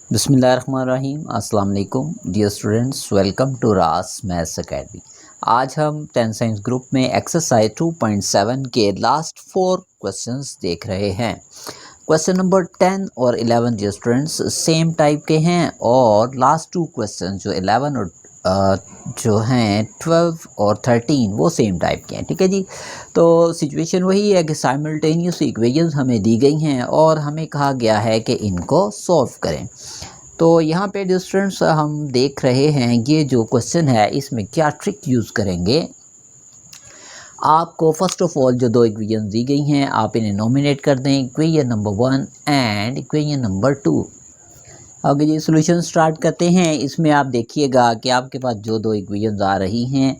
बिस्मिल्लाहिर्रहमानिर्रहीम अस्सलाम वालेकुम डियर स्टूडेंट्स, वेलकम टू रास मैथ्स एकेडमी। आज हम 10 साइंस ग्रुप में एक्सरसाइज 2.7 के लास्ट 4 क्वेश्चंस देख रहे हैं। क्वेश्चन नंबर 10 और 11 डियर स्टूडेंट्स सेम टाइप के हैं और लास्ट 2 क्वेश्चन जो 11 और जो हैं 12 और 13 वो सेम टाइप के हैं। ठीक है जी। तो सिचुएशन वही है कि साइमल्टेनियस इक्वेशंस हमें दी गई हैं और हमें कहा गया है कि इनको सॉल्व करें। तो यहाँ पे डियर स्टूडेंट्स हम देख रहे हैं ये जो क्वेश्चन है इसमें क्या ट्रिक यूज़ करेंगे। आपको फर्स्ट ऑफ ऑल जो दो इक्वेशन दी गई हैं आप इन्हें नॉमिनेट कर दें, equation number 1 and equation number 2। आगे ये सॉल्यूशन स्टार्ट करते हैं। इसमें आप देखिएगा कि आपके पास जो दो इक्वेशन आ रही हैं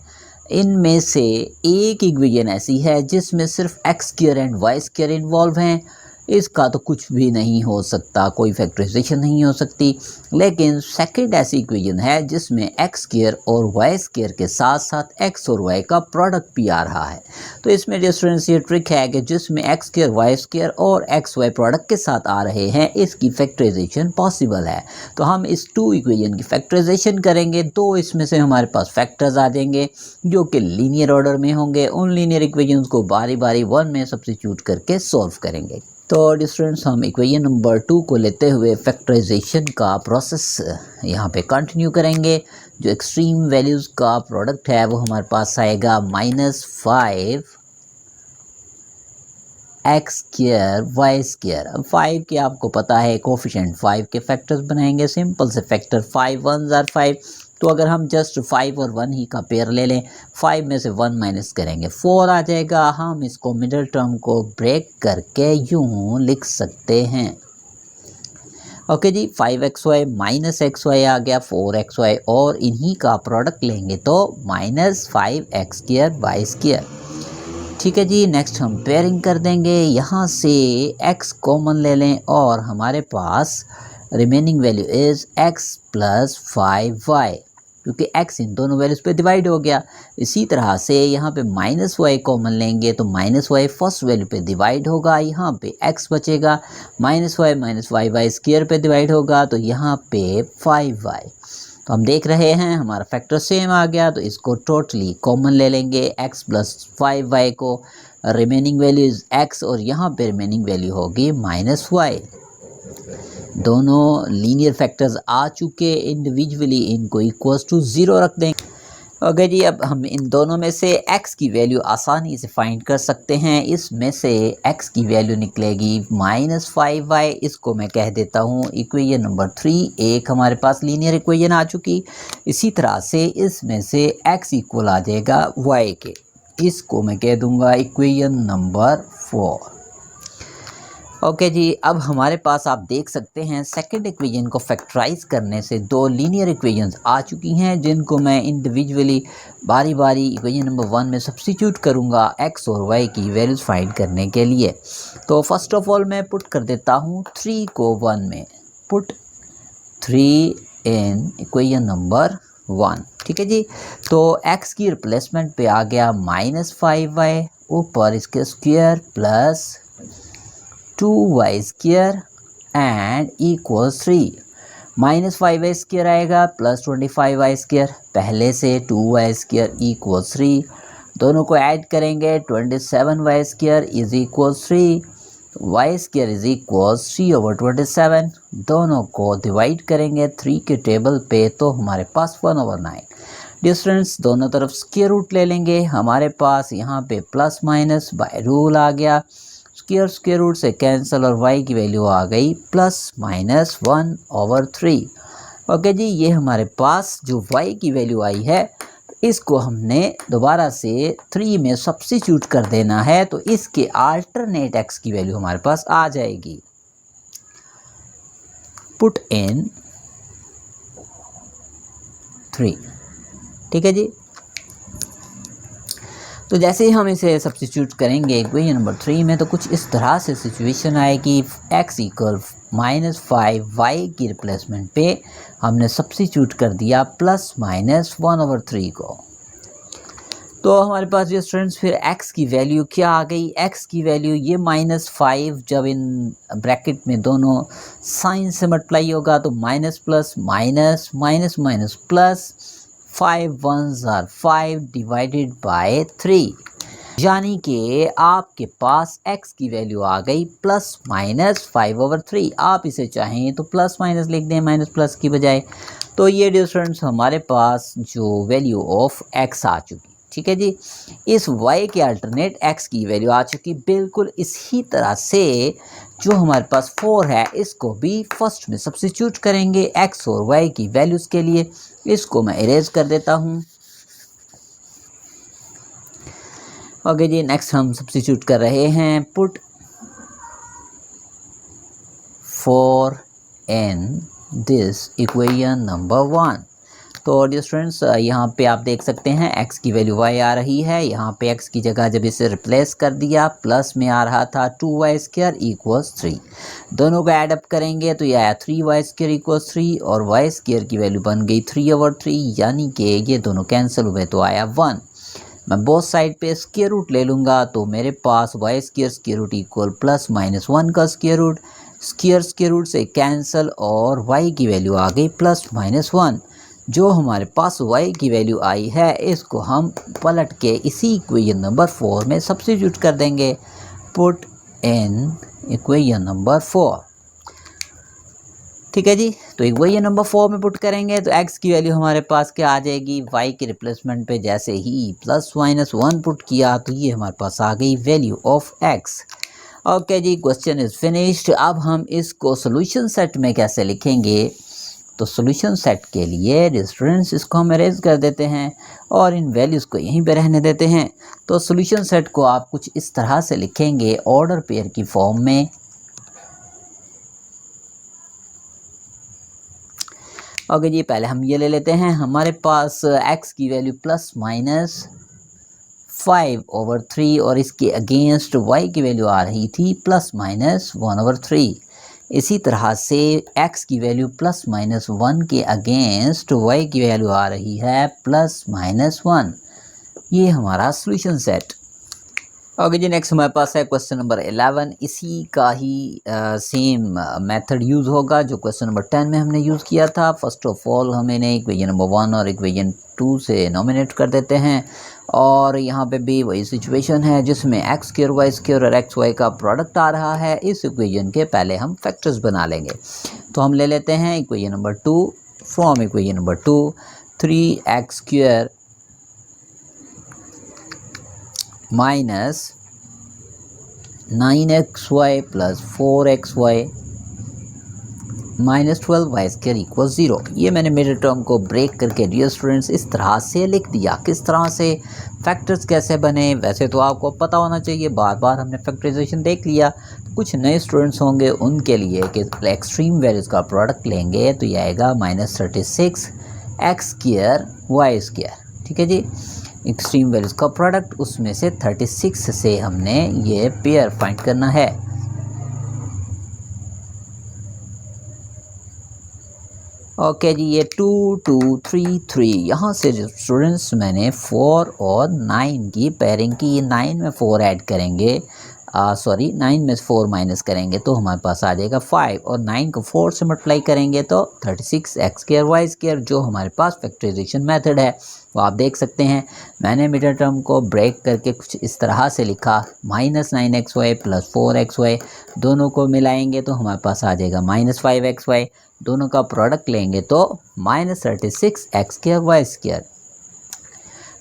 इनमें से एक इक्वेशन ऐसी है जिसमें सिर्फ x square and y square involve हैं। इसका तो कुछ भी नहीं हो सकता, कोई फैक्टराइजेशन नहीं हो सकती। लेकिन सेकंड ऐसी इक्वेशन है जिसमें एक्स स्क्वायर और वाई स्क्वायर के साथ साथ एक्स और वाई का प्रोडक्ट भी आ रहा है। तो इसमें डिफरेंस ये ट्रिक है कि जिसमें एक्स स्क्वायर वाई स्क्वायर और एक्स वाई प्रोडक्ट के साथ आ रहे हैं इसकी फैक्टराइजेशन पॉसिबल है। तो हम इस 2 इक्वेशन की फैक्टराइजेशन करेंगे तो इसमें से हमारे पास फैक्टर्स आ जाएंगे जो कि लीनियर ऑर्डर में होंगे। उन लीनियर इक्वेशंस को बारी बारी 1 में सब्स्टिट्यूट करके सॉल्व करेंगे। तो स्टूडेंट्स हम इक्वेशन नंबर 2 को लेते हुए फैक्टराइजेशन का प्रोसेस यहाँ पे कंटिन्यू करेंगे। जो एक्सट्रीम वैल्यूज़ का प्रोडक्ट है वो हमारे पास आएगा -5 एक्स स्क्वायर वाई स्क्वायर। अब 5 के आपको पता है कोफिशिएंट 5 के फैक्टर्स बनाएंगे। सिंपल से फैक्टर 5 1s आर 5। तो अगर हम जस्ट 5 और 1 ही का पेयर ले लें, 5 में से 1 माइनस करेंगे 4 आ जाएगा। हम इसको मिडिल टर्म को ब्रेक करके यूँ लिख सकते हैं। ओके जी, 5xy माइनस एक्स वाई आ गया 4xy और इन्हीं का प्रोडक्ट लेंगे तो -5x स्क्वायर वाई स्क्वायर। ठीक है जी। नेक्स्ट हम पेयरिंग कर देंगे। यहाँ से x कॉमन ले लें और हमारे पास remaining value is x plus 5y, क्योंकि x इन दोनों वैल्यूज़ पे डिवाइड हो गया। इसी तरह से यहाँ पे -y कॉमन लेंगे तो -y फर्स्ट वैल्यू पे डिवाइड होगा, यहाँ पे x बचेगा। -y माइनस y स्क्वायर पे डिवाइड होगा तो यहाँ पे 5y। तो हम देख रहे हैं हमारा फैक्टर सेम आ गया तो इसको टोटली कॉमन ले लेंगे x प्लस 5y को। रिमेनिंग वैल्यू इज़ x और यहाँ पे रिमेनिंग वैल्यू होगी -y। दोनों लीनियर फैक्टर्स आ चुके, इंडिविजुअली इनको इक्वल्स टू 0 रख देंगे। ओके जी, अब हम इन दोनों में से x की वैल्यू आसानी से फाइंड कर सकते हैं। इसमें से x की वैल्यू निकलेगी -5y। इसको मैं कह देता हूँ इक्वेशन नंबर 3। एक हमारे पास लीनियर इक्वेशन आ चुकी। इसी तरह से इसमें से x इक्वल आ जाएगा y के। इसको मैं कह दूँगा इक्वेशन नंबर 4। ओके जी, अब हमारे पास आप देख सकते हैं सेकंड इक्वेशन को फैक्टराइज करने से दो लीनियर इक्वेशंस आ चुकी हैं जिनको मैं इंडिविजुअली बारी बारी इक्वेशन नंबर 1 में सब्स्टिट्यूट करूंगा x और y की वैल्यूज फाइंड करने के लिए। तो फर्स्ट ऑफ ऑल मैं पुट कर देता हूं 3 को 1 में। Put 3 in equation number 1। ठीक है जी। तो x की रिप्लेसमेंट पे आ गया -5y, ऊपर इसके square plus 2y square and equals 3। -5y square आएगा प्लस 25y स्क्वायर, पहले से 2y स्क्वायर इक्वल्स 3। दोनों को ऐड करेंगे 27y square is equals 3। y square is equals 3/27। दोनों को डिवाइड करेंगे 3 के टेबल पे तो हमारे पास 1/9। डिफरेंस दोनों तरफ स्क्वायर रूट ले लेंगे। हमारे पास यहाँ पे प्लस माइनस बाय रूल आ गया। स्क्वायर रूट से कैंसिल और y की वैल्यू आ गई +-1/3। ओके जी, ये हमारे पास जो y की वैल्यू आई है इसको हमने दोबारा से 3 में सब्स्टिट्यूट कर देना है तो इसके अल्टरनेट x की वैल्यू हमारे पास आ जाएगी। Put in 3। ठीक है जी। तो जैसे ही हम इसे सब्स्टिट्यूट करेंगे इक्वेशन नंबर 3 में तो कुछ इस तरह से सिचुएशन आएगी। x इक्वल -5y की रिप्लेसमेंट पे हमने सब्स्टिट्यूट कर दिया +-1/3 को। तो हमारे पास ये स्टूडेंट्स फिर x की वैल्यू क्या आ गई, x की वैल्यू ये -5 जब इन ब्रैकेट में दोनों साइन से मल्टीप्लाई होगा तो minus plus minus minus minus plus 5 1s or 5 divided by 3, यानी कि आपके पास x की वैल्यू आ गई +-5/3। आप इसे चाहें तो प्लस माइनस लिख दें माइनस प्लस की बजाय। तो ये डिफरेंस हमारे पास जो वैल्यू ऑफ x आ चुकी, ठीक है जी। इस y के अल्टरनेट x की वैल्यू आ चुकी। बिल्कुल इसी तरह से जो हमारे पास 4 है इसको भी फर्स्ट में सब्स्टिट्यूट करेंगे x और y की वैल्यूज़ के लिए। इसको मैं इरेज कर देता हूँ। ओके जी, नेक्स्ट हम सब्स्टिट्यूट कर रहे हैं put 4 in this equation number 1। तो डियर स्टूडेंट्स यहाँ पे आप देख सकते हैं x की वैल्यू y आ रही है। यहाँ पे x की जगह जब इसे रिप्लेस कर दिया प्लस में आ रहा था 2y² इक्वल्स 3। दोनों को ऐड अप करेंगे तो ये आया 3y² इक्वल्स 3 और y² की वैल्यू बन गई 3/3, यानी कि ये दोनों कैंसिल हुए तो आया 1। मैं बोथ साइड पे स्क्वायर रूट ले लूँगा तो मेरे पास y² रूट इक्वल +-1 का स्क्वायर रूट से कैंसिल और y की वैल्यू आ गई +-1। जो हमारे पास y की वैल्यू आई है इसको हम पलट के इसी इक्वेशन नंबर 4 में सब्स्टिट्यूट कर देंगे। पुट इन इक्वेशन नंबर 4, ठीक है जी। तो इक्वेशन नंबर 4 में पुट करेंगे तो x की वैल्यू हमारे पास क्या आ जाएगी, y के रिप्लेसमेंट पे जैसे ही +-1 पुट किया तो ये हमारे पास आ गई वैल्यू ऑफ x। ओके जी, क्वेश्चन इज फिनिश्ड। अब हम इसको सॉल्यूशन सेट में कैसे लिखेंगे, तो सॉल्यूशन सेट के लिए स्टूडेंट्स इसको हम अरेंज कर देते हैं और इन वैल्यूज़ को यहीं पे रहने देते हैं। तो सॉल्यूशन सेट को आप कुछ इस तरह से लिखेंगे ऑर्डर पेयर की फॉर्म में। ओके जी, पहले हम ये ले लेते हैं। हमारे पास x की वैल्यू +-5/3 और इसके अगेंस्ट y की वैल्यू आ रही थी +-1/3। इसी तरह से x की वैल्यू +-1 के अगेंस्ट y की वैल्यू आ रही है +-1। ये हमारा सॉल्यूशन सेट। ओके जी, नेक्स्ट हमारे पास है क्वेश्चन नंबर 11। इसी का ही सेम मेथड यूज़ होगा जो क्वेश्चन नंबर 10 में हमने यूज़ किया था। फर्स्ट ऑफ ऑल हम इन्हें इक्वेशन नंबर 1 और इक्वेशन 2 से नॉमिनेट कर देते हैं और यहाँ पे भी वही सिचुएशन है जिसमें x² y² और xy का प्रोडक्ट आ रहा है। इस इक्वेशन के पहले हम फैक्टर्स बना लेंगे। तो हम ले लेते हैं equation number 2। From equation number 2 3x² minus 9xy plus 4xy minus 12y² equal 0। ये मैंने मिडिल टर्म को ब्रेक करके डियर स्टूडेंट्स इस तरह से लिख दिया। किस तरह से, फैक्टर्स कैसे बने, वैसे तो आपको पता होना चाहिए, बार बार हमने फैक्टराइजेशन देख लिया। कुछ नए स्टूडेंट्स होंगे उनके लिए कि एक्सट्रीम वैल्यूज़ का प्रोडक्ट लेंगे तो ये आएगा -36 x² y², ठीक है जी। एक्सट्रीम वैल्यूज़ का प्रोडक्ट, उसमें से 36 से हमने ये पेयर फाइंड करना है। ओके जी, ये 2 2 3 3 यहाँ से स्टूडेंट्स मैंने 4 और 9 की पेयरिंग की। 9 में 4 ऐड करेंगे, 9 में 4 माइनस करेंगे तो हमारे पास आ जाएगा 5 और 9 को 4 से मल्टीप्लाई करेंगे तो 36 x² y² जो हमारे पास फैक्टराइजेशन मेथड है वो आप देख सकते हैं। मैंने मिडिल टर्म को ब्रेक करके कुछ इस तरह से लिखा, -9xy प्लस 4xy दोनों को मिलाएंगे तो हमारे पास आ जाएगा -5xy। दोनों का प्रोडक्ट लेंगे तो -36 x² y²।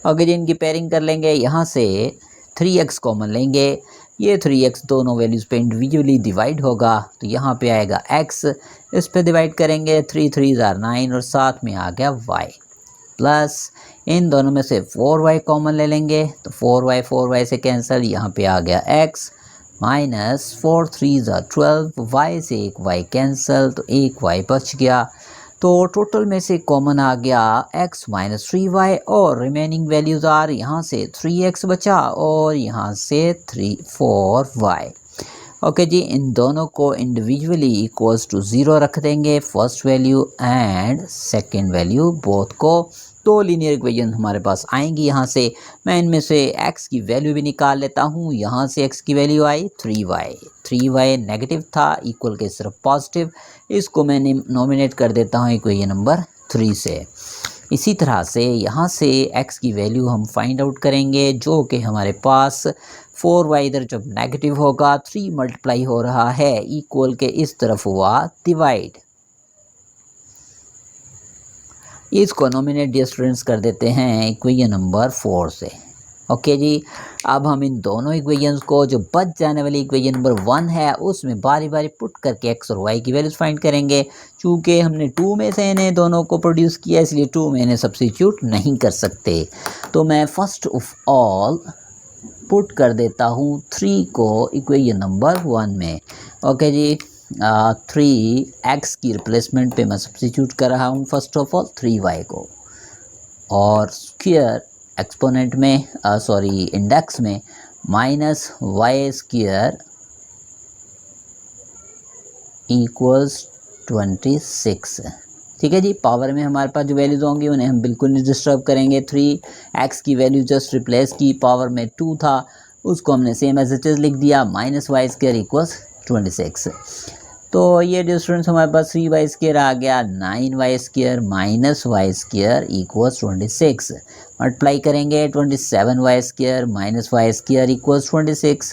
अगर इनकी पेयरिंग कर लेंगे, यहाँ से 3x कॉमन लेंगे। ये 3x दोनों वैल्यूज़ पे इंडिविजुअली डिवाइड होगा तो यहाँ पे आएगा x, इस पे डिवाइड करेंगे 3 3 आर 9 और साथ में आ गया y प्लस इन दोनों में से 4y कॉमन ले लेंगे तो 4y से कैंसिल, यहाँ पे आ गया x माइनस 4 3 आर 12, y से एक y कैंसिल तो एक y बच गया। तो टोटल में से कॉमन आ गया x माइनस 3y और रिमेनिंग वैल्यूज़ आर यहाँ से 3x बचा और यहाँ से 4y। ओके जी, इन दोनों को इंडिविजुअली इक्वल्स टू 0 रख देंगे, first value and second value both को। तो लीनियर इक्वेशन हमारे पास आएंगी यहाँ से। मैं इनमें से x की वैल्यू भी निकाल लेता हूँ। यहाँ से x की वैल्यू आई 3y नेगेटिव था, इक्वल के सिर्फ पॉजिटिव। इसको मैंने नॉमिनेट कर देता हूँ इक्वेशन नंबर 3 से। इसी तरह से यहाँ से x की वैल्यू हम फाइंड आउट करेंगे, जो कि हमारे पास 4y इधर जब नेगेटिव होगा 3 मल्टीप्लाई हो रहा है, इक्वल के इस तरफ हुआ डिवाइड। इसको नॉमिनेट डियर स्टूडेंट्स कर देते हैं इक्वेशन नंबर 4 से। ओके जी, अब हम इन दोनों इक्वेशंस को, जो बच जाने वाली इक्वेशन नंबर 1 है, उसमें बारी बारी पुट करके x और y की वैल्यूज फाइंड करेंगे। चूँकि हमने 2 में से इन्हें दोनों को प्रोड्यूस किया, इसलिए 2 में इन्हें सब्स्टिट्यूट नहीं कर सकते। तो मैं फर्स्ट ऑफ ऑल पुट कर देता हूँ 3 को इक्वेशन नंबर 1 में। ओके जी, 3x की रिप्लेसमेंट पे मैं सब्स्टिट्यूट कर रहा हूँ फर्स्ट ऑफ ऑल 3y को, और स्क्वायर एक्सपोनेंट में इंडेक्स में माइनस वाई स्क्वायर इक्वल्स 26। ठीक है जी, पावर में हमारे पास जो वैल्यूज होंगी उन्हें हम बिल्कुल नहीं डिस्टर्ब करेंगे। 3x की वैल्यू जस्ट रिप्लेस की, पावर में 2 था, उसको हमने सेम एज इट इज लिख दिया, माइनस वाई स्क्वायर इक्वल्स 26। तो ये डिस्टेंस हमारे पास 3y स्क्वायर आ गया, 9y square minus y square equals 26। Multiply करेंगे 27y square minus y square equals 26।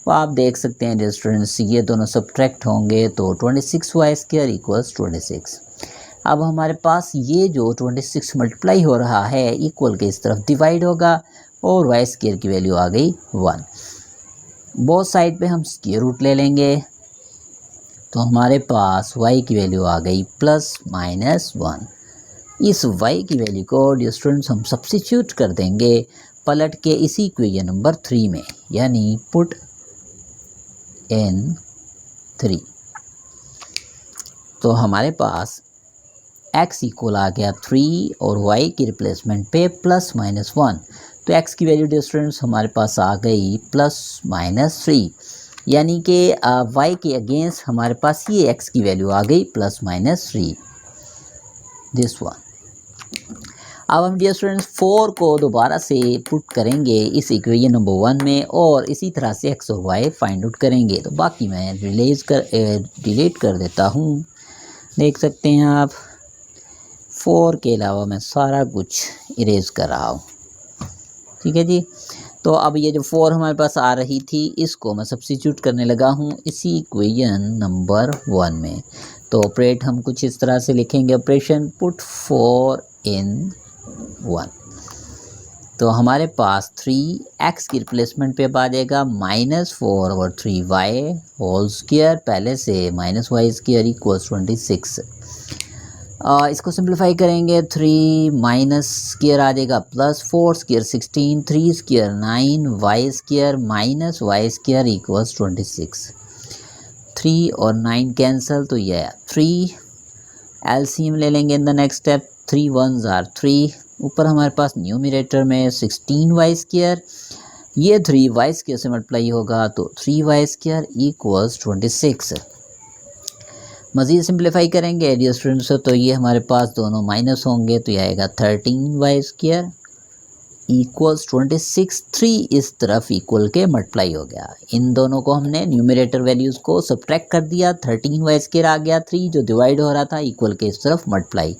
तो आप देख सकते हैं डिस्टेंस ये दोनों सब्ट्रैक्ट होंगे तो 26y स्क्वायर इक्वल्स 26। अब हमारे पास ये जो 26 मल्टीप्लाई हो रहा है इक्वल के इस तरफ डिवाइड होगा, और वाई स्क्वायर की वैल्यू आ गई 1। बोथ साइड पे हम स्क्वायर रूट ले लेंगे, तो हमारे पास y की वैल्यू आ गई प्लस माइनस 1। इस y की वैल्यू को डियर स्टूडेंट्स हम सब्स्टिट्यूट कर देंगे पलट के इसी इक्वेशन नंबर 3 में, यानी पुट इन 3। तो हमारे पास x इक्वल आ गया 3 और y की रिप्लेसमेंट पे प्लस माइनस 1। तो x की वैल्यू डियर स्टूडेंट्स हमारे पास आ गई प्लस माइनस 3, यानी कि y के अगेंस्ट हमारे पास ये x की वैल्यू आ गई प्लस माइनस 3, दिस वन। अब हम डियर स्टूडेंट्स 4 को दोबारा से पुट करेंगे इस इक्वेशन नंबर 1 में, और इसी तरह से x और y फाइंड आउट करेंगे। तो बाकी मैं डिलीट कर देता हूँ, देख सकते हैं आप। 4 के अलावा मैं सारा कुछ इरेज कर रहा हूँ। ठीक है जी, तो अब ये जो 4 हमारे पास आ रही थी, इसको मैं सब्स्टिट्यूट करने लगा हूँ इसी इक्वेशन नंबर 1 में। तो ऑपरेट हम कुछ इस तरह से लिखेंगे, ऑपरेशन पुट 4 इन 1। तो हमारे पास 3x की रिप्लेसमेंट पे आ जाएगा माइनस 4 और 3y होल स्क्वायर, पहले से माइनस वाई स्क्वायर इक्वल्स 26। इसको सिंप्लीफाई करेंगे, 3 माइनस स्क्वायर आ जाएगा plus 4 square 16, 3 square 9, y square minus y square equals 26। 3 और 9 कैंसिल, तो ये 3 एलसीएम ले लेंगे in the next step. 3 1s are 3, ऊपर हमारे पास न्यूमरेटर में 16y स्क्वायर, ये 3y स्क्वायर से मल्टीप्लाई होगा तो 3y स्क्वायर इक्वल्स 26। मज़ीद सिंप्लीफाई करेंगे डियर स्टूडेंट्स, तो ये हमारे पास दोनों माइनस होंगे, तो ये आएगा 13y स्क्वायर इक्वल्स 26। 3 इस तरफ इक्वल के मल्टीप्लाई हो गया, इन दोनों को हमने न्यूमरेटर वैल्यूज़ को सब्ट्रैक्ट कर दिया, 13y स्क्वायर आ गया, 3 जो डिवाइड हो रहा था इक्वल के इस तरफ मल्टीप्लाई।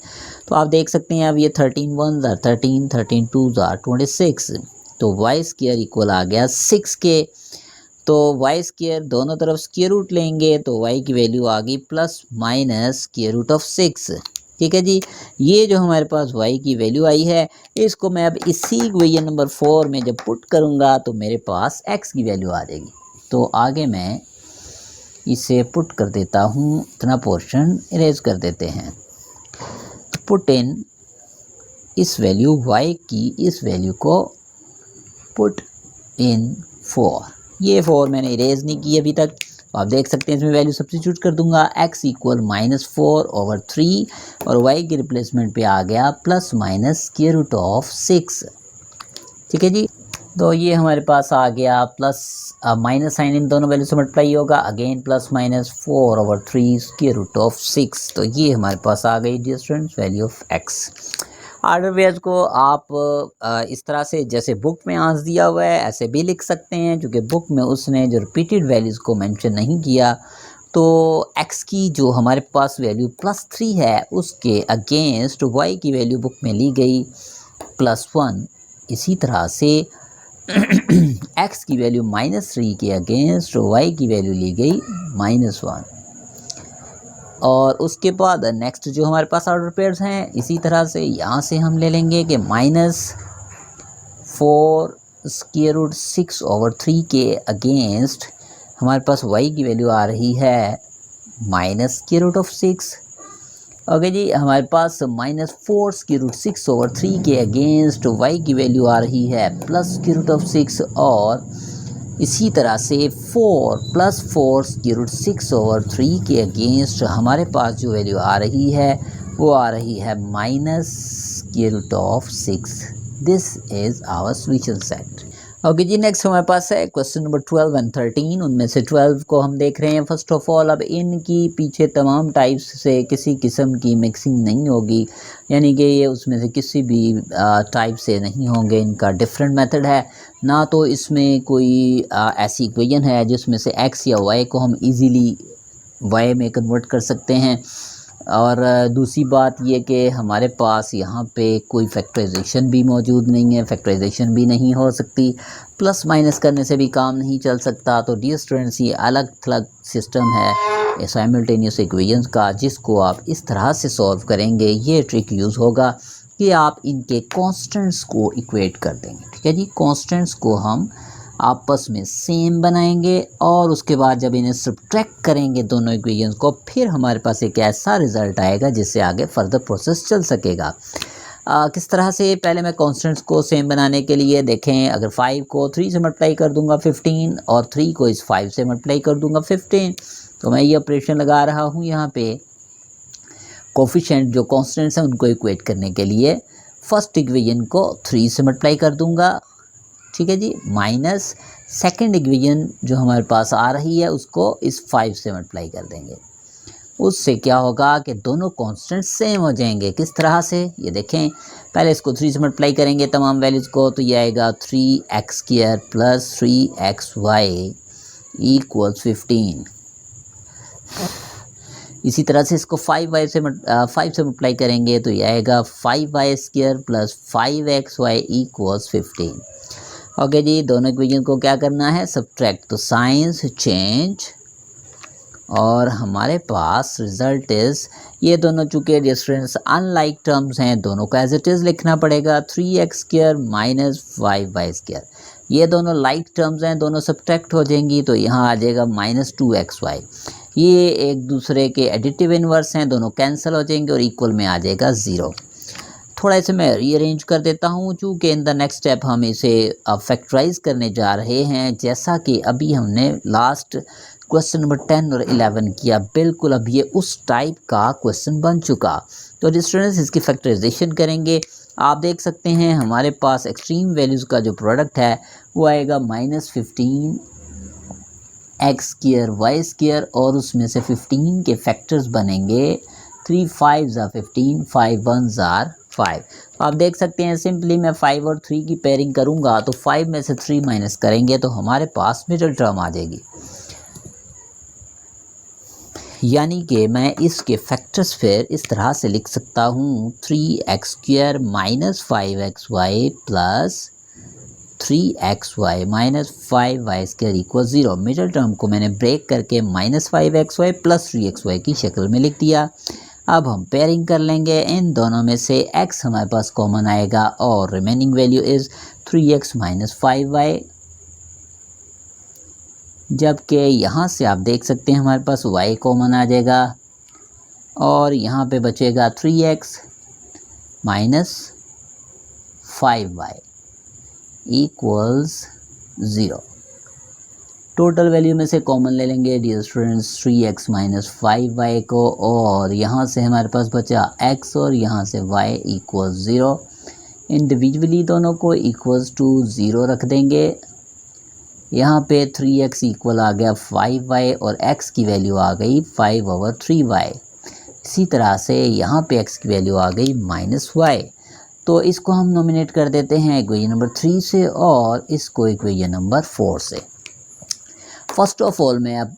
तो आप देख सकते हैं अब ये 13 1s आर 13, 13 2s आर 26, तो y स्क्वायर इक्वल आ गया 6 के। तो वाई स्क्वायर दोनों तरफ स्क्वायर रूट लेंगे, तो y की वैल्यू आ गई plus minus square root of 6। ठीक है जी, ये जो हमारे पास y की वैल्यू आई है, इसको मैं अब इसी इक्वेशन नंबर 4 में जब पुट करूँगा तो मेरे पास x की वैल्यू आ जाएगी। तो आगे मैं इसे पुट कर देता हूँ, इतना पोर्शन इरेज कर देते हैं। पुट इन इस वैल्यू y की, इस वैल्यू को पुट इन 4। ये 4 मैंने इरेज नहीं की अभी तक, तो आप देख सकते हैं इसमें वैल्यू सब्स्टिट्यूट कर दूंगा, x इक्वल माइनस 4 ओवर 3 और y की रिप्लेसमेंट पे आ गया plus minus square root of 6। ठीक है जी, तो ये हमारे पास आ गया प्लस माइनस साइन इन दोनों वैल्यू से मल्टीप्लाई होगा, again plus minus 4 over 3 square root of 6। तो ये हमारे पास आ गई dear students value of x। Order pairs को आप इस तरह से जैसे बुक में आंसर दिया हुआ है ऐसे भी लिख सकते हैं, क्योंकि बुक में उसने जो रिपीटेड वैल्यूज़ को मेंशन नहीं किया। तो x की जो हमारे पास वैल्यू +3 है उसके अगेंस्ट y की वैल्यू बुक में ली गई +1। इसी तरह से x की वैल्यू -3 के अगेंस्ट y की वैल्यू ली गई -1। और उसके बाद नेक्स्ट जो हमारे पास ऑर्डर पेयर्स हैं, इसी तरह से यहाँ से हम ले लेंगे कि -4√6/3 के अगेंस्ट हमारे पास y की वैल्यू आ रही है -√6। ओके जी, हमारे पास -4√6/3 के अगेंस्ट y की वैल्यू आ रही है +√6। और इसी तरह से 4 + 4√6/3 के अगेंस्ट हमारे पास जो वैल्यू आ रही है वो आ रही है -√6। This is our solution set. Okay जी, नेक्स्ट हमारे पास है क्वेश्चन नंबर 12 और 13। उनमें से 12 को हम देख रहे हैं। फर्स्ट ऑफ ऑल, अब इनकी पीछे तमाम टाइप्स से किसी किस्म की मिक्सिंग नहीं होगी, यानी कि ये उसमें से किसी भी टाइप से नहीं होंगे। इनका डिफरेंट मेथड है। ना तो इसमें कोई ऐसी इक्वेशन है जिसमें से x या y को हम इजीली y में कन्वर्ट कर सकते हैं, और दूसरी बात ये कि हमारे पास यहाँ पे कोई फैक्टराइजेशन भी मौजूद नहीं है, फैक्टराइजेशन भी नहीं हो सकती, प्लस माइनस करने से भी काम नहीं चल सकता। तो डियर स्टूडेंट्स, ये अलग थलग सिस्टम है साइमल्टेनियस इक्वेशंस का, जिसको आप इस तरह से सॉल्व करेंगे। ये ट्रिक यूज़ होगा कि आप इनके कांस्टेंट्स को इक्वेट कर देंगे। ठीक है जी, कांस्टेंट्स को हम आपस में सेम बनाएंगे और उसके बाद जब इन्हें सब्ट्रैक्ट करेंगे दोनों इक्वेशंस को, फिर हमारे पास एक ऐसा रिज़ल्ट आएगा जिससे आगे फर्दर प्रोसेस चल सकेगा। किस तरह से? पहले मैं कांस्टेंट्स को सेम बनाने के लिए देखें, अगर 5 को 3 से मल्टीप्लाई कर दूंगा 15, और 3 को इस 5 से मल्टीप्लाई कर दूंगा 15, तो मैं ये ऑपरेशन लगा रहा हूँ यहाँ पे कोफिशिएंट जो कांस्टेंट्स हैं उनको इक्वेट करने के लिए। फर्स्ट इक्वेशन को 3 से मल्टीप्लाई कर दूंगा, ठीक है जी, माइनस सेकेंड इक्वेशन जो हमारे पास आ रही है उसको इस 5 से मल्टीप्लाई कर देंगे। उससे क्या होगा कि दोनों कांस्टेंट सेम हो जाएंगे। किस तरह से? ये देखें, पहले इसको 3 से मल्टीप्लाई करेंगे तमाम वैल्यूज़ को, तो ये आएगा 3x² + 3xy = 15। इसी तरह से इसको 5 से मल्टीप्लाई करेंगे तो ये आएगा 5y² + 5xy = 15। ओके जी, दोनों इक्वेशन को क्या करना है? सब्ट्रैक्ट। तो साइंस चेंज और हमारे पास रिजल्ट इज़, ये दोनों चूँकि डिफरेंस अनलाइक टर्म्स हैं, दोनों को एज इट इज़ लिखना पड़ेगा। 3x² - 5y², ये दोनों लाइक टर्म्स हैं, दोनों सब्ट्रैक्ट हो जाएंगी तो यहाँ आ जाएगा -2xy। ये एक दूसरे के एडिटिव इनवर्स हैं, दोनों कैंसिल हो जाएंगे और इक्वल में आ जाएगा 0। थोड़ा इसे मैं रीअरेंज कर देता हूँ, चूँकि इन द नेक्स्ट स्टेप हम इसे फैक्टराइज करने जा रहे हैं, जैसा कि अभी हमने लास्ट क्वेश्चन नंबर 10 और 11 किया। बिल्कुल अब ये उस टाइप का क्वेश्चन बन चुका। तो स्टूडेंट्स, इसकी फैक्टराइजेशन करेंगे। आप देख सकते हैं हमारे पास एक्सट्रीम वैल्यूज़ का जो प्रोडक्ट है वो आएगा -15 x² y², और उसमें से 15 के फैक्टर्स बनेंगे 3 5s are 15, 5 1s are 5। तो आप देख सकते हैं सिंपली मैं 5 और 3 की पेयरिंग करूंगा तो 5 में से 3 माइनस करेंगे तो हमारे पास मिडिल टर्म आ जाएगी, यानी कि मैं इसके फैक्टर्स फिर इस तरह से लिख सकता हूँ 3x² - 5xy + 3xy - 5y² = 0। Middle term को मैंने ब्रेक करके -5xy + 3xy की शक्ल में लिख दिया। अब हम पेयरिंग कर लेंगे, इन दोनों में से x हमारे पास कॉमन आएगा और remaining value is 3x - 5y, जबकि यहाँ से आप देख सकते हैं हमारे पास y कॉमन आ जाएगा और यहाँ पे बचेगा 3x - 5y = 0। टोटल वैल्यू में से कॉमन ले लेंगे डियर स्टूडेंट्स 3x - 5y को, और यहाँ से हमारे पास बचा x और यहाँ से y = 0। इंडिविजुअली दोनों को =0 रख देंगे। यहाँ पे 3x इक्वल आ गया 5y और x की वैल्यू आ गई 5/3y। इसी तरह से यहाँ पे x की वैल्यू आ गई -y। तो इसको हम नॉमिनेट कर देते हैं इक्वेशन नंबर 3 से और इसको इक्वेशन नंबर 4 से। फर्स्ट ऑफ ऑल मैं अब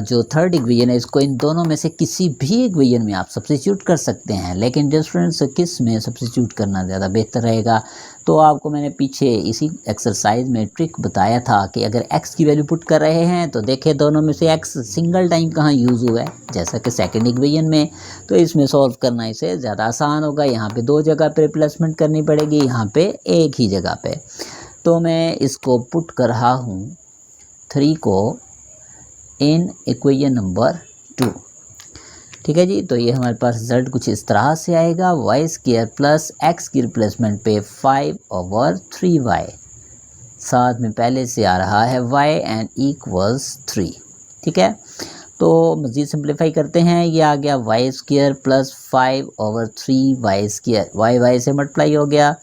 जो थर्ड इक्वेशन है इसको इन दोनों में से किसी भी इक्वेशन में आप सब्स्टिट्यूट कर सकते हैं, लेकिन डिफरेंस किस में सब्स्टिट्यूट करना ज़्यादा बेहतर रहेगा। तो आपको मैंने पीछे इसी एक्सरसाइज में ट्रिक बताया था कि अगर x की वैल्यू पुट कर रहे हैं तो देखें दोनों में से x सिंगल टाइम कहाँ यूज़ हुआ है, जैसा कि सेकंड इक्वेशन में। तो इसमें सॉल्व करना इसे ज़्यादा आसान होगा। यहाँ पे 2 जगह पे रिप्लेसमेंट करनी पड़ेगी, यहाँ पे एक ही जगह पे। तो मैं इसको पुट कर रहा हूँ 3 को इन इक्वेशन नंबर 2। ठीक है जी। तो ये हमारे पास रिजल्ट कुछ इस तरह से आएगा, वाई स्क्वायर प्लस एक्स की रिप्लेसमेंट पे 5/3y, साथ में पहले से आ रहा है y एंड इक्वल्स 3। ठीक है। तो मज़ीद सिंप्लीफाई करते हैं, ये आ गया y square plus 5/3y square, y से मल्टीप्लाई हो गया।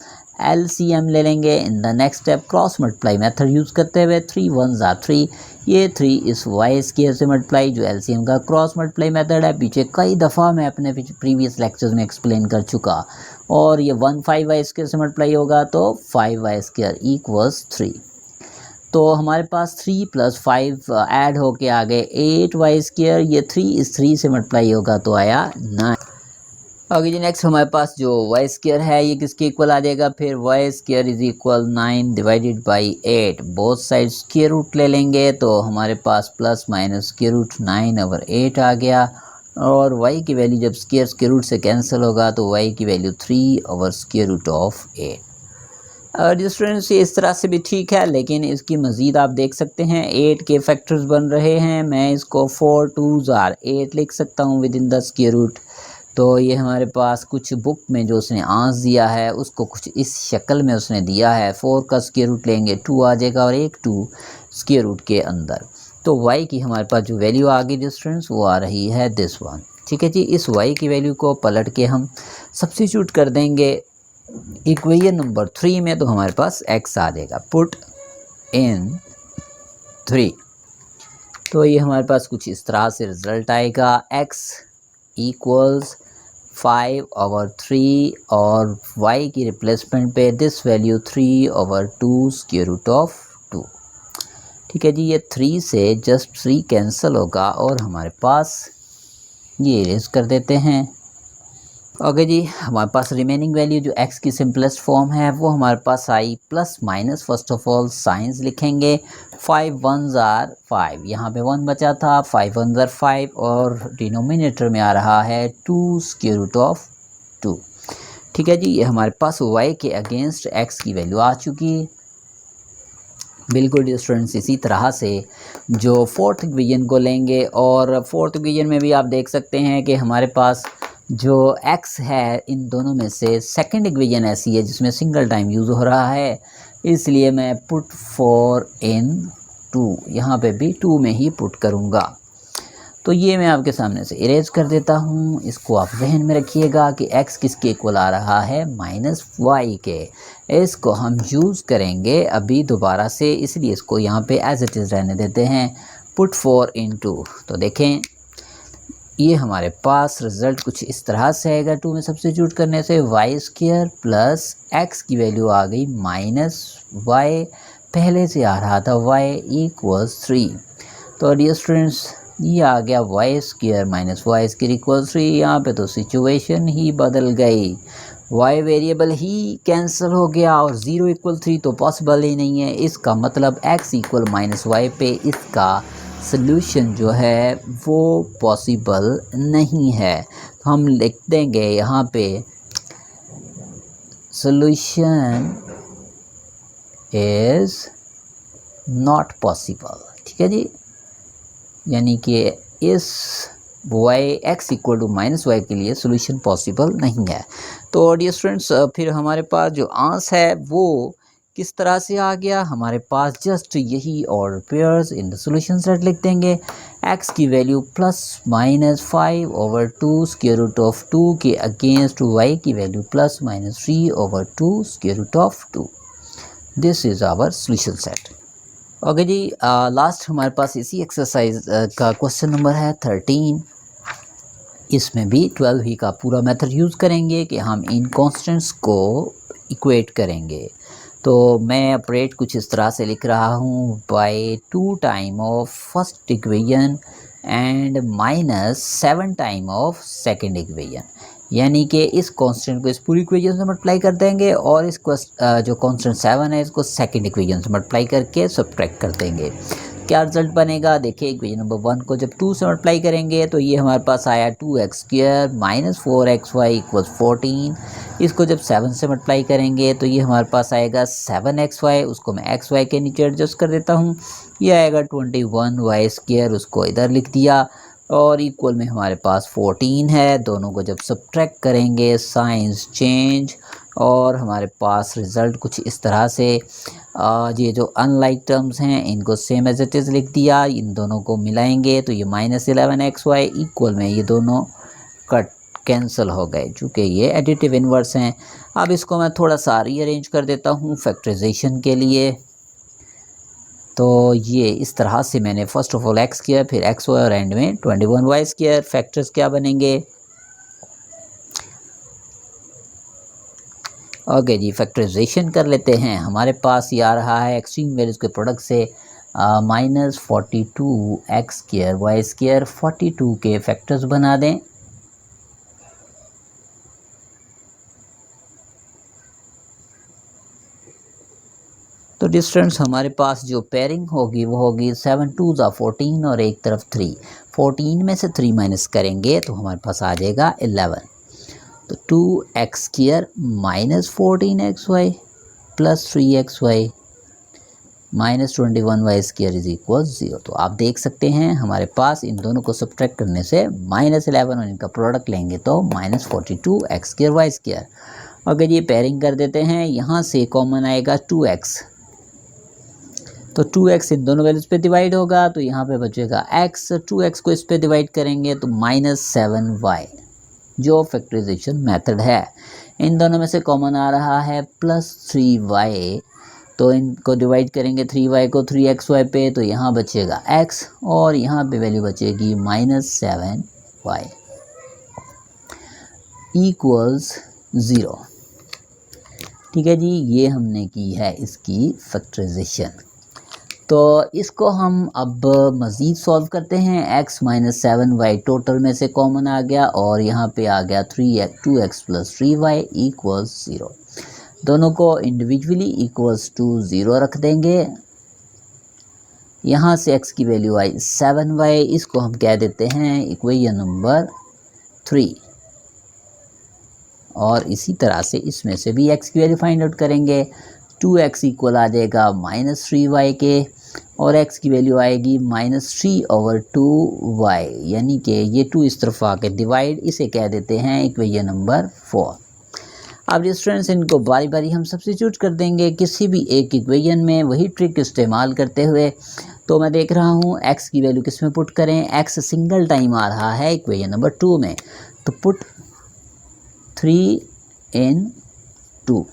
LCM ले लेंगे in the next step, cross multiply method use करते हुए 3 1 3, ये 3 इस वाई स्क्वायर से मल्टीप्लाई जो LCM का क्रॉस मल्टीप्लाई मेथड है, पीछे कई दफ़ा मैं अपने प्रीवियस लेक्चर्स में एक्सप्लेन कर चुका। और ये 1 5y स्क्वायर से मल्टीप्लाई होगा तो 5y स्क्वायर इक्वल्स 3। तो हमारे पास 3 + 5 ऐड होके आ गए 8y स्क्वायर, ये 3 इस 3 से मल्टीप्लाई होगा तो आया 9। ओके जी, नेक्स्ट हमारे पास जो वाई स्क्वायर है ये किसके इक्वल आ जाएगा, फिर y square is equal 9 divided by 8, both side square root ले लेंगे तो हमारे पास प्लस माइनस स्क्वायर रूट 9/8 आ गया। और y की वैल्यू जब स्क्वायर रूट से कैंसिल होगा तो y की वैल्यू 3/8। और स्टूडेंट्स ये इस तरह से भी ठीक है, लेकिन इसकी मज़ीद आप देख सकते हैं 8 के फैक्टर्स बन रहे हैं। मैं इसको 4 2s are 8 लिख सकता हूँ within the square root. तो ये हमारे पास कुछ बुक में जो उसने आंसर दिया है उसको कुछ इस शक्ल में उसने दिया है। 4 का स्क्वायर रूट लेंगे 2 आ जाएगा और एक 2 स्क्वायर रूट के अंदर। तो y की हमारे पास जो वैल्यू आ गई स्टूडेंट्स वो आ रही है दिस वन। ठीक है जी। इस y की वैल्यू को पलट के हम सब्स्टिट्यूट कर देंगे इक्वेशन नंबर 3 में, तो हमारे पास x आ जाएगा। पुट इन 3, तो ये हमारे पास कुछ इस तरह से रिज़ल्ट आएगा, x इक्वल्स 5/3 और y की रिप्लेसमेंट पे this value 3/2 square root of 2। ठीक है जी। ये 3 से जस्ट 3 कैंसिल होगा और हमारे पास ये इरेज कर देते हैं। ओके जी, हमारे पास रिमेनिंग वैल्यू जो x की सिंपलेस्ट फॉर्म है वो हमारे पास आई, plus minus first of all signs लिखेंगे। 5 1s are 5, यहाँ पे 1 बचा था, 5 1s are 5 और डिनोमिनेटर में आ रहा है 2 स्क्वायर रूट ऑफ 2। ठीक है जी। ये हमारे पास y के अगेंस्ट x की वैल्यू आ चुकी है। बिल्कुल स्टूडेंट्स इसी तरह से जो फोर्थ इक्वेशन को लेंगे, और फोर्थ इक्वेशन में भी आप देख सकते हैं कि हमारे पास जो x है इन दोनों में से सेकंड इक्वेशन ऐसी है जिसमें सिंगल टाइम यूज़ हो रहा है, इसलिए मैं पुट 4 इन 2, यहाँ पे भी 2 में ही पुट करूँगा। तो ये मैं आपके सामने से इरेज कर देता हूँ। इसको आप जहन में रखिएगा कि x किसके इक्वल आ रहा है, -y के। इसको हम यूज़ करेंगे अभी दोबारा से, इसलिए इसको यहाँ पे एज इट इज़ रहने देते हैं। पुट 4 इन 2, तो देखें ये हमारे पास रिज़ल्ट कुछ इस तरह से आएगा। 2 में सब्स्टिट्यूट करने से वाई स्क्वायर प्लस एक्स की वैल्यू आ गई -y, पहले से आ रहा था y इक्वल्स 3। तो डियर स्टूडेंट्स ये आ गया y square minus y square equals 3। यहाँ पे तो सिचुएशन ही बदल गई, y वेरिएबल ही कैंसिल हो गया और 0 = 3 तो पॉसिबल ही नहीं है। इसका मतलब x इक्वल -y पे इसका सल्यूशन जो है वो पॉसिबल नहीं है। तो हम लिख देंगे यहाँ पे सल्यूशन इज़ नॉट पॉसिबल। ठीक है जी। यानी कि इस x इक्वल टू -y के लिए सॉल्यूशन पॉसिबल नहीं है। तो डियर स्टूडेंट्स फिर हमारे पास जो आंसर है वो किस तरह से आ गया, हमारे पास जस्ट यही order pairs in the solution set लिख देंगे। x की वैल्यू +-5/2 स्क्वायर रूट ऑफ 2 के अगेंस्ट y की value +-3/2 square root of 2। This is our solution set. Okay जी, लास्ट हमारे पास इसी एक्सरसाइज का क्वेश्चन नंबर है 13। इसमें भी 12 ही का पूरा मेथड यूज़ करेंगे कि हम इन कॉन्स्टेंट्स को इक्वेट करेंगे। तो मैं ऑपरेट कुछ इस तरह से लिख रहा हूँ, by 2 time of first equation and minus 7 time of second equation, यानी कि इस कांस्टेंट को इस पूरी इक्वेशन से मल्टीप्लाई कर देंगे और इस जो कांस्टेंट 7 है इसको सेकंड इक्वेशन से मल्टीप्लाई करके सब्ट्रैक्ट कर देंगे। क्या रिजल्ट बनेगा देखिए, इक्वेशन नंबर 1 को जब 2 से मल्टीप्लाई करेंगे तो ये हमारे पास आया 2x² माइनस 4xy इक्वल्स 14। इसको जब 7 से मल्टीप्लाई करेंगे तो ये हमारे पास आएगा 7xy, उसको मैं xy के नीचे एडजस्ट कर देता हूँ, ये आएगा 21y², उसको इधर लिख दिया और इक्वल में हमारे पास 14 है। दोनों को जब सब्ट्रैक्ट करेंगे साइंस चेंज और हमारे पास रिज़ल्ट कुछ इस तरह से, ये जो अनलाइक टर्म्स हैं इनको सेम एज इट इज़ लिख दिया, इन दोनों को मिलाएंगे तो ये -11xy इक्वल में ये दोनों कट कैंसिल हो गए चूँकि ये एडिटिव इन्वर्स हैं। अब इसको मैं थोड़ा सा रीअरेंज कर देता हूँ फैक्टराइजेशन के लिए। तो ये इस तरह से मैंने फर्स्ट ऑफ ऑल x किया, फिर xy और एंड में 21y²। फैक्टर्स क्या बनेंगे, ओके जी फैक्टराइजेशन कर लेते हैं। हमारे पास ये आ रहा है एक्सट्रीम वैल्यूज़ के प्रोडक्ट से -42x²y², 42 के फैक्टर्स बना दें। तो डिस्टेंस हमारे पास जो पेयरिंग होगी वो होगी 7 2 ज़ा 14 और एक तरफ 3। 14 में से 3 माइनस करेंगे तो हमारे पास आ जाएगा 11। तो 2x² minus 14xy plus 3xy minus 21y² is equal 0। तो आप देख सकते हैं हमारे पास इन दोनों को सब्ट्रैक्ट करने से -11 और इनका प्रोडक्ट लेंगे तो -42x²y²। अगर ये पेयरिंग कर देते हैं, यहाँ से कॉमन आएगा 2x, तो 2x इन दोनों वैल्यूज़ पे डिवाइड होगा तो यहाँ पे बचेगा x, 2x को इस पे डिवाइड करेंगे तो -7y, जो फैक्टराइजेशन मेथड है। इन दोनों में से कॉमन आ रहा है +3y, तो इनको डिवाइड करेंगे 3y को 3xy पे तो यहाँ बचेगा x और यहाँ पे वैल्यू बचेगी -7y इक्वल्स 0। ठीक है जी, ये हमने की है इसकी फैक्टराइजेशन। तो इसको हम अब मज़ीद सॉल्व करते हैं। x - 7y टोटल में से कॉमन आ गया और यहाँ पे आ गया 2x + 3y इक्वल्स 0। दोनों को इंडिविजुअली इक्वल्स टू 0 रख देंगे। यहाँ से x की वैल्यू आई 7y, इसको हम कह देते हैं इक्वेशन नंबर 3। और इसी तरह से इसमें से भी x की वैल्यू फाइंड आउट करेंगे। 2x इक्वल आ जाएगा -3y के और x की वैल्यू आएगी -3/2y, यानी कि ये 2 इस तरफ आके डिवाइड, इसे कह देते हैं इक्वेशन नंबर 4। अब स्टूडेंट्स इनको बारी बारी हम सब्स्टिट्यूट कर देंगे किसी भी एक इक्वेशन में, वही ट्रिक इस्तेमाल करते हुए। तो मैं देख रहा हूँ x की वैल्यू किस में पुट करें, x सिंगल टाइम आ रहा है इक्वेशन नंबर 2 में, तो पुट 3 इन 2।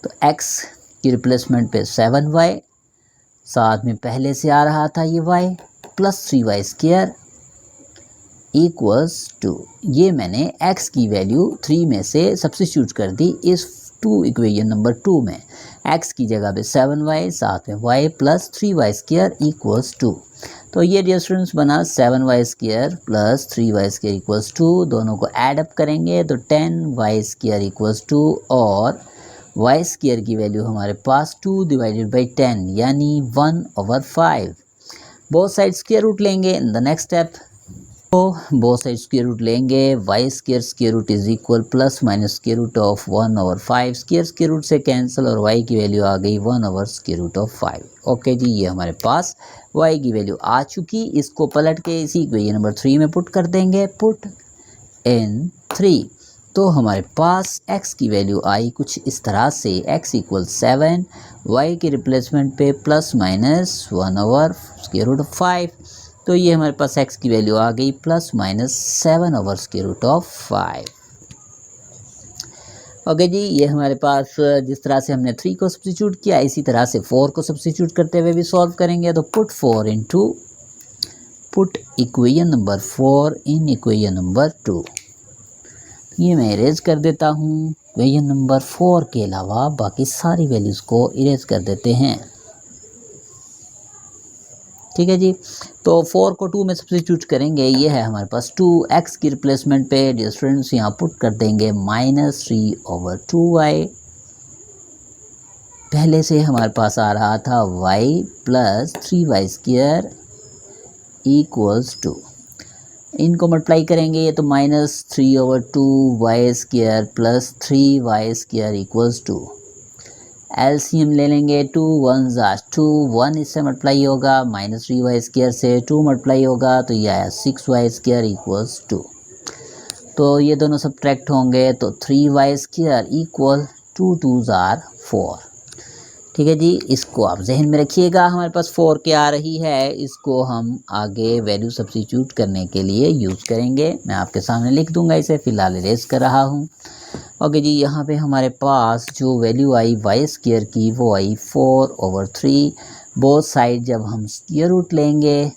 तो x की रिप्लेसमेंट पे 7y, साथ में पहले से आ रहा था ये y प्लस 3y² इक्वल्स 2। ये मैंने x की वैल्यू 3 में से सब्स्टिट्यूट कर दी इस इक्वेशन नंबर 2 में। x की जगह पे 7y, साथ में y प्लस 3y² इक्वल्स 2। तो ये डिस्टेंस बना 7y² प्लस 3y² इक्वल्स 2। दोनों को ऐड अप करेंगे तो 10y² इक्वल्स 2 और y² की वैल्यू हमारे पास 2 डिवाइडेड बाई 10 यानी 1/5। बोथ साइड स्क्वायर रूट लेंगे इन द नेक्स्ट स्टेप। तो बोथ साइड स्क्वायर रूट लेंगे, y² square root is equal plus minus square root of 1/5। Square root से कैंसिल और y की वैल्यू आ गई 1/5। ओके जी, ये हमारे पास y की वैल्यू आ चुकी। इसको पलट के इसी इक्वेशन नंबर 3 में पुट कर देंगे, पुट इन 3। तो हमारे पास x की वैल्यू आई कुछ इस तरह से, x इक्वल 7, y के रिप्लेसमेंट पे प्लस माइनस 1/5। तो ये हमारे पास x की वैल्यू आ गई प्लस माइनस 7/5। ओके जी, ये हमारे पास जिस तरह से हमने 3 को सब्स्टिट्यूट किया इसी तरह से 4 को सब्स्टिट्यूट करते हुए भी सॉल्व करेंगे। तो put 4 in 2, put equation number 4 in equation number 2। ये मैं इरेज कर देता हूँ। इक्वेशन नंबर 4 के अलावा बाकी सारी वैल्यूज़ को इरेज कर देते हैं। ठीक है जी। तो 4 को 2 में सब्स्टिट्यूट करेंगे। ये है हमारे पास 2x की रिप्लेसमेंट पे डियर स्टूडेंट्स यहाँ पुट कर देंगे -3/2y। पहले से हमारे पास आ रहा था y प्लस 3y² इक्वल्स 2। इनको मल्टीप्लाई करेंगे ये तो -3/2y² plus 3y² equals 2। LCM ले लेंगे। 2 1 2, 1 इससे मल्टीप्लाई होगा, -3y² से 2 मल्टीप्लाई होगा तो ये आया 6y² इक्वल्स 2। तो ये दोनों सब्ट्रैक्ट होंगे तो 3y² इक्वल 2 2 4। ठीक है जी। इसको आप जहन में रखिएगा। हमारे पास 4 के आ रही है, इसको हम आगे वैल्यू सब्स्टिट्यूट करने के लिए यूज़ करेंगे। मैं आपके सामने लिख दूंगा, इसे फ़िलहाल इरेज कर रहा हूँ। ओके जी। यहाँ पे हमारे पास जो वैल्यू आई y² की वो आई 4/3। बोथ साइड जब हम स्क्वायर रूट लेंगे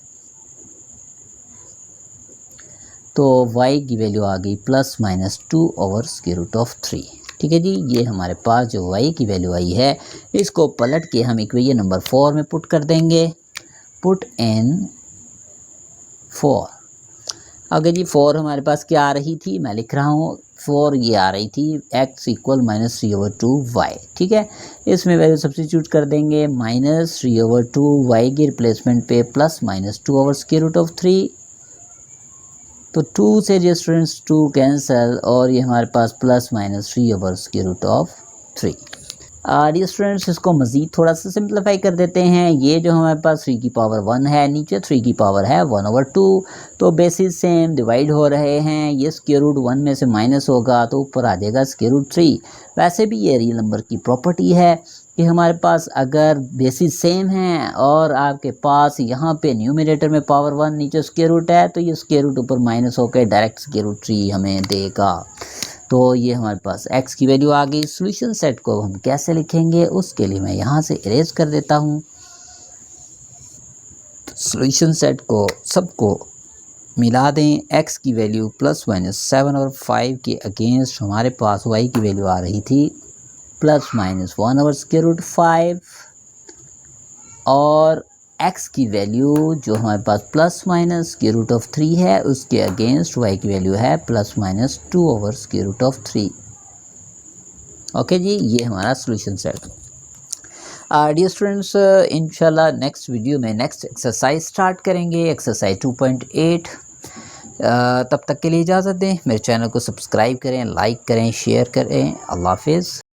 तो y की वैल्यू आ गई +-2/√3। ठीक है जी। ये हमारे पास जो y की वैल्यू आई है इसको पलट के हम इक्वेशन नंबर 4 में पुट कर देंगे। Put in 4। अगर जी 4 हमारे पास क्या आ रही थी, मैं लिख रहा हूँ 4 ये आ रही थी x इक्वल -3/2y। ठीक है। इसमें वैल्यू सब्स्टिट्यूट कर देंगे। -3/2y की रिप्लेसमेंट पे +-2/√3। तो 2 से जो स्टूडेंट्स 2 कैंसिल और ये हमारे पास +-3/√3। डियर स्टूडेंट्स इसको मज़ीद थोड़ा सा सिंप्लीफाई कर देते हैं। ये जो हमारे पास 3 की पावर 1 है, नीचे 3 की पावर है 1/2। तो बेसिस सेम डिवाइड हो रहे हैं। ये स्क्वायर रूट 1 में से माइनस होगा तो ऊपर आ जाएगा √3। वैसे भी ये रियल नंबर की प्रॉपर्टी है कि हमारे पास अगर बेसिस सेम हैं और आपके पास यहाँ पे न्यूमरेटर में पावर 1 नीचे स्क्वायर रूट है तो ये स्क्वायर रूट ऊपर माइनस होकर डायरेक्ट √3 हमें देगा। तो ये हमारे पास x की वैल्यू आ गई। सॉल्यूशन सेट को हम कैसे लिखेंगे उसके लिए मैं यहाँ से इरेज कर देता हूँ। सॉल्यूशन सेट को सबको मिला दें। x की वैल्यू +-7 और 5 के अगेंस्ट हमारे पास y की वैल्यू आ रही थी +-1/√5 और x की वैल्यू जो हमारे पास +-√3 है उसके अगेंस्ट y की वैल्यू है +-2/√3। ओके जी। ये हमारा सॉल्यूशन सेट। डियर स्टूडेंट्स इंशाल्लाह नेक्स्ट वीडियो में नेक्स्ट एक्सरसाइज स्टार्ट करेंगे, एक्सरसाइज 2.8। तब तक के लिए इजाज़त दें। मेरे चैनल को सब्सक्राइब करें, लाइक करें, शेयर करें। अल्लाह हाफिज़।